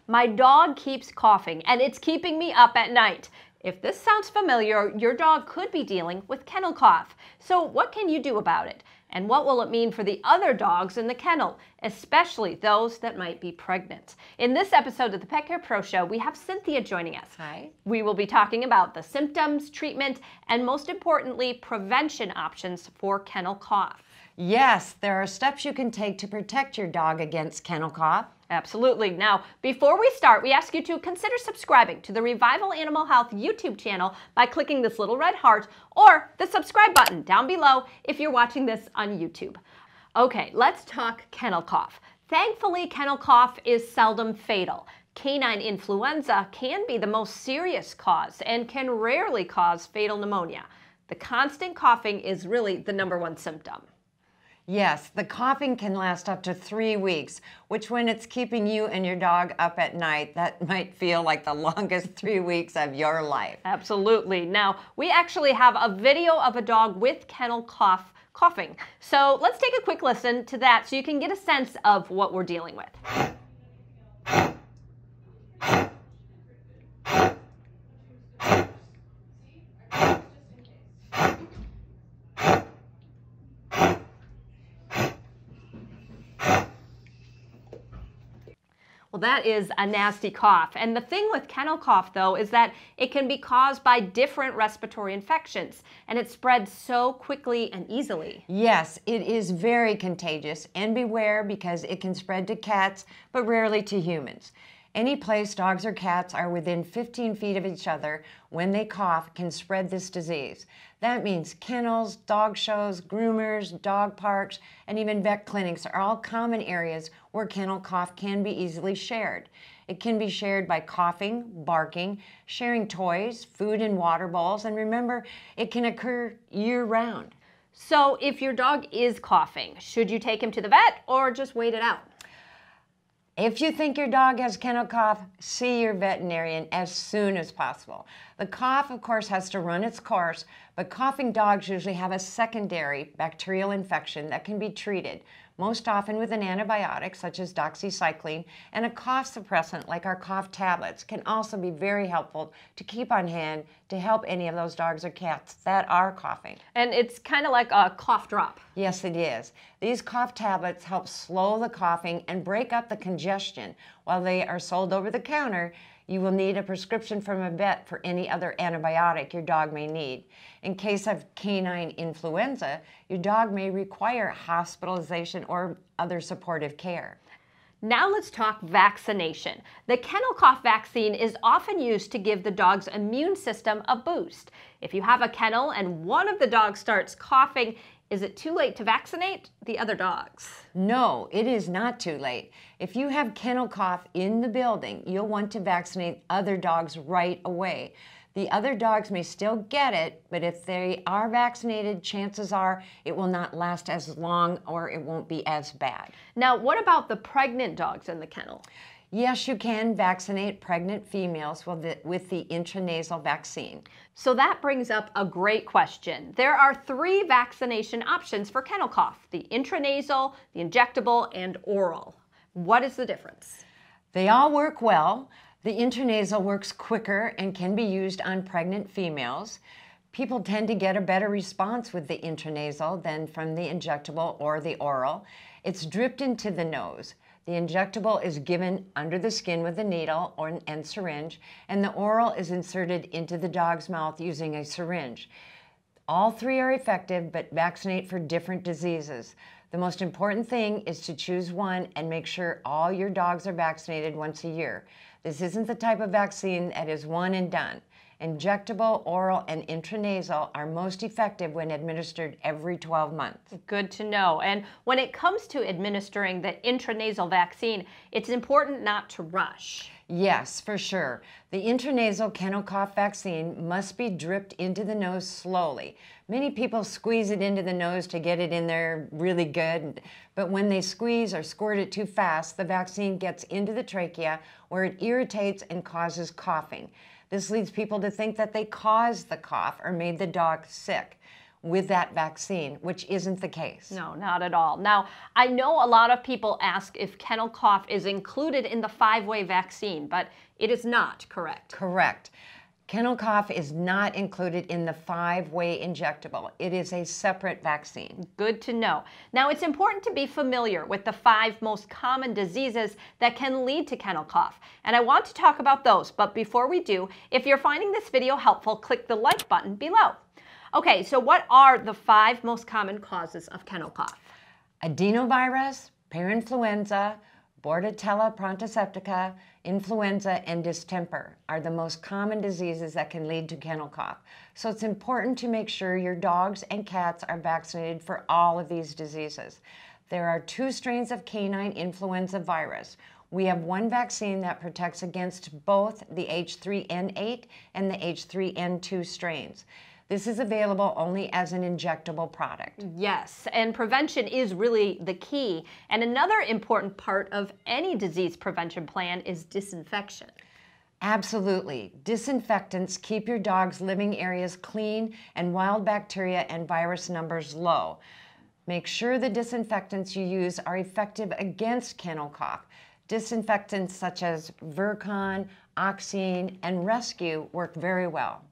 My dog keeps coughing and it's keeping me up at night. If this sounds familiar, your dog could be dealing with kennel cough. So what can you do about it? And what will it mean for the other dogs in the kennel, especially those that might be pregnant? In this episode of the Pet Care Pro Show, we have Cynthia joining us. Hi. We will be talking about the symptoms, treatment, and most importantly, prevention options for kennel cough. Yes, there are steps you can take to protect your dog against kennel cough. Absolutely. Now, before we start, we ask you to consider subscribing to the Revival Animal Health YouTube channel by clicking this little red heart or the subscribe button down below if you're watching this on YouTube. Okay, let's talk kennel cough. Thankfully, kennel cough is seldom fatal. Canine influenza can be the most serious cause and can rarely cause fatal pneumonia. The constant coughing is really the #1 symptom. Yes, the coughing can last up to 3 weeks, which when it's keeping you and your dog up at night, that might feel like the longest 3 weeks of your life. Absolutely. Now, we actually have a video of a dog with kennel coughing. So let's take a quick listen to that so you can get a sense of what we're dealing with. Well, that is a nasty cough. And the thing with kennel cough, though, is that it can be caused by different respiratory infections, and it spreads so quickly and easily. Yes, it is very contagious, and beware because it can spread to cats, but rarely to humans. Any place dogs or cats are within 15 feet of each other when they cough can spread this disease. That means kennels, dog shows, groomers, dog parks, and even vet clinics are all common areas where kennel cough can be easily shared. It can be shared by coughing, barking, sharing toys, food and water bowls, and remember, it can occur year-round. So if your dog is coughing, should you take him to the vet or just wait it out? If you think your dog has kennel cough, see your veterinarian as soon as possible. The cough, of course, has to run its course, but coughing dogs usually have a secondary bacterial infection that can be treated, most often with an antibiotic such as doxycycline, and a cough suppressant like our cough tablets can also be very helpful to keep on hand to help any of those dogs or cats that are coughing. And it's kind of like a cough drop. Yes, it is. These cough tablets help slow the coughing and break up the congestion. While they are sold over the counter, you will need a prescription from a vet for any other antibiotic your dog may need. In case of canine influenza, your dog may require hospitalization or other supportive care. Now let's talk vaccination. The kennel cough vaccine is often used to give the dog's immune system a boost. If you have a kennel and one of the dogs starts coughing, is it too late to vaccinate the other dogs? No, it is not too late. If you have kennel cough in the building, you'll want to vaccinate other dogs right away. The other dogs may still get it, but if they are vaccinated, chances are it will not last as long or it won't be as bad. Now, what about the pregnant dogs in the kennel? Yes, you can vaccinate pregnant females with the intranasal vaccine. So that brings up a great question. There are 3 vaccination options for kennel cough: the intranasal, the injectable, and oral. What is the difference? They all work well. The intranasal works quicker and can be used on pregnant females. People tend to get a better response with the intranasal than from the injectable or the oral. It's dripped into the nose. The injectable is given under the skin with a needle and syringe, and the oral is inserted into the dog's mouth using a syringe. All 3 are effective, but vaccinate for different diseases. The most important thing is to choose one and make sure all your dogs are vaccinated once a year. This isn't the type of vaccine that is one and done. Injectable, oral, and intranasal are most effective when administered every 12 months. Good to know. And when it comes to administering the intranasal vaccine, it's important not to rush. Yes, for sure. The intranasal kennel cough vaccine must be dripped into the nose slowly. Many people squeeze it into the nose to get it in there really good, but when they squeeze or squirt it too fast, the vaccine gets into the trachea where it irritates and causes coughing. This leads people to think that they caused the cough or made the dog sick. with that vaccine, which isn't the case. No, not at all. Now, I know a lot of people ask if kennel cough is included in the 5-way vaccine, but it is not, correct? Correct. Kennel cough is not included in the 5-way injectable. It is a separate vaccine. Good to know. Now, it's important to be familiar with the 5 most common diseases that can lead to kennel cough. And I want to talk about those, but before we do, if you're finding this video helpful, click the like button below. Okay, so what are the 5 most common causes of kennel cough? Adenovirus, parainfluenza, Bordetella prontoceptica, influenza, and distemper are the most common diseases that can lead to kennel cough. So it's important to make sure your dogs and cats are vaccinated for all of these diseases. There are 2 strains of canine influenza virus. We have one vaccine that protects against both the H3N8 and the H3N2 strains. This is available only as an injectable product. Yes, and prevention is really the key. And another important part of any disease prevention plan is disinfection. Absolutely. Disinfectants keep your dog's living areas clean and wild bacteria and virus numbers low. Make sure the disinfectants you use are effective against kennel cough. Disinfectants such as Virkon, Oxine, and Rescue work very well.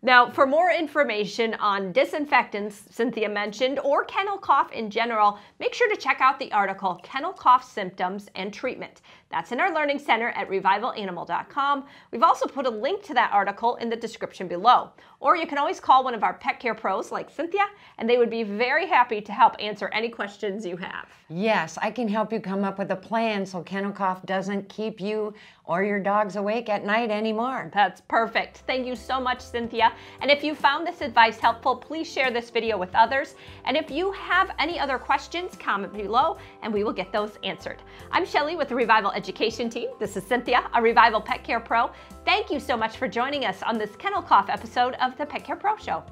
Now, for more information on disinfectants Cynthia mentioned, or kennel cough in general, make sure to check out the article, Kennel Cough Symptoms and Treatment. That's in our Learning Center at revivalanimal.com. We've also put a link to that article in the description below. Or you can always call one of our pet care pros like Cynthia, and they would be very happy to help answer any questions you have. Yes, I can help you come up with a plan so kennel cough doesn't keep you or your dogs awake at night anymore. That's perfect. Thank you so much, Cynthia. And if you found this advice helpful, please share this video with others. And if you have any other questions, comment below and we will get those answered. I'm Shelly with the Revival Education Team. This is Cynthia, a Revival Pet Care Pro. Thank you so much for joining us on this kennel cough episode of the Pet Care Pro Show.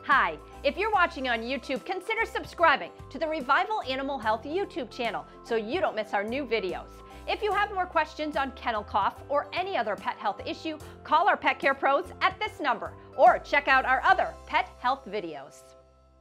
Hi, if you're watching on YouTube, consider subscribing to the Revival Animal Health YouTube channel so you don't miss our new videos. If you have more questions on kennel cough or any other pet health issue, call our Pet Care Pros at this number or check out our other pet health videos.